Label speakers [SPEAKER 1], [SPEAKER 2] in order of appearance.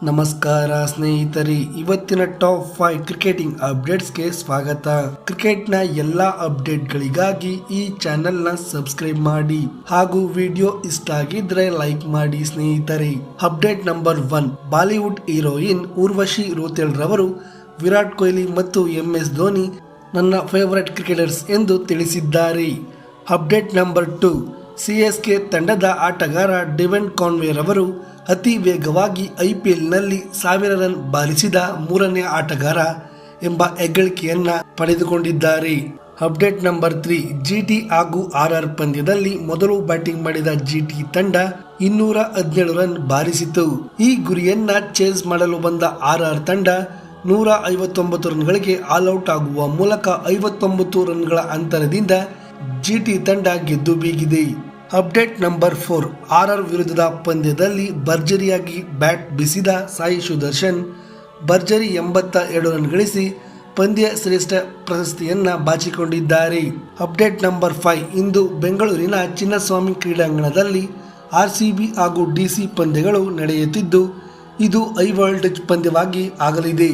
[SPEAKER 1] ನಮಸ್ಕಾರ ಸ್ನೇಹಿತರೆ, ಇವತ್ತಿನ ಟಾಪ್ 5 ಕ್ರಿಕೆಟಿಂಗ್ ಅಪ್ಡೇಟ್ಸ್ಗೆ ಸ್ವಾಗತ. ಕ್ರಿಕೆಟ್ನ ಎಲ್ಲ ಅಪ್ಡೇಟ್ಗಳಿಗಾಗಿ ಈ ಚಾನೆಲ್ನ ಸಬ್ಸ್ಕ್ರೈಬ್ ಮಾಡಿ ಹಾಗೂ ವಿಡಿಯೋ ಇಷ್ಟ ಆಗಿದ್ರೆ ಲೈಕ್ ಮಾಡಿ ಸ್ನೇಹಿತರೆ. Update number 1, Bollywood heroine Urvashi Rautela ರವರು ವಿರಾಟ್ ಕೊಹ್ಲಿ ಮತ್ತು MS ಧೋನಿ ನನ್ನ ಫೇವರೆಟ್ ಕ್ರಿಕೆಟರ್ಸ್ ಎಂದು ತಿಳಿಸಿದ್ದಾರೆ. ಅಪ್ಡೇಟ್ ನಂಬರ್ 2, CSK ತಂಡದ ಆಟಗಾರ ಡೆವನ್ ಕಾನ್ವೆ ರವರು ಅತಿ ವೇಗವಾಗಿ IPLನಲ್ಲಿ 1000 ರನ್ ಬಾರಿಸಿದ ಮೂರನೇ ಆಟಗಾರ ಎಂಬ ಹೆಗ್ಗಳಿಕೆಯನ್ನ ಪಡೆದುಕೊಂಡಿದ್ದಾರೆ. ಅಪ್ಡೇಟ್ ನಂಬರ್ 3, GT ಹಾಗೂ RR ಪಂದ್ಯದಲ್ಲಿ ಮೊದಲು ಬ್ಯಾಟಿಂಗ್ ಮಾಡಿದ GT ತಂಡ 217 ರನ್ ಬಾರಿಸಿತು. ಈ ಗುರಿಯನ್ನ ಚೇಸ್ ಮಾಡಲು ಬಂದ RR ತಂಡ 159 ರನ್ಗಳಿಗೆ ಆಲ್ಔಟ್ ಆಗುವ ಮೂಲಕ 59 ರನ್ಗಳ ಅಂತರದಿಂದ GT ತಂಡ ಗೆದ್ದು ಬೀಗಿದೆ. ಅಪ್ಡೇಟ್ ನಂಬರ್ 4, RR ವಿರುದ್ಧದ ಪಂದ್ಯದಲ್ಲಿ ಭರ್ಜರಿಯಾಗಿ ಬ್ಯಾಟ್ ಬೀಸಿದ ಸಾಯಿ ಸುದರ್ಶನ್ ಭರ್ಜರಿ 82 ರನ್ ಗಳಿಸಿ ಪಂದ್ಯ ಶ್ರೇಷ್ಠ ಪ್ರಶಸ್ತಿಯನ್ನ ಬಾಚಿಕೊಂಡಿದ್ದಾರೆ. ಅಪ್ಡೇಟ್ ನಂಬರ್ 5, ಇಂದು ಬೆಂಗಳೂರಿನ ಚಿನ್ನಸ್ವಾಮಿ ಕ್ರೀಡಾಂಗಣದಲ್ಲಿ RCB ಹಾಗೂ DC ಪಂದ್ಯಗಳು ನಡೆಯುತ್ತಿದ್ದು ಇದು ಹೈ ವೋಲ್ಟೇಜ್ ಪಂದ್ಯವಾಗಿ ಆಗಲಿದೆ.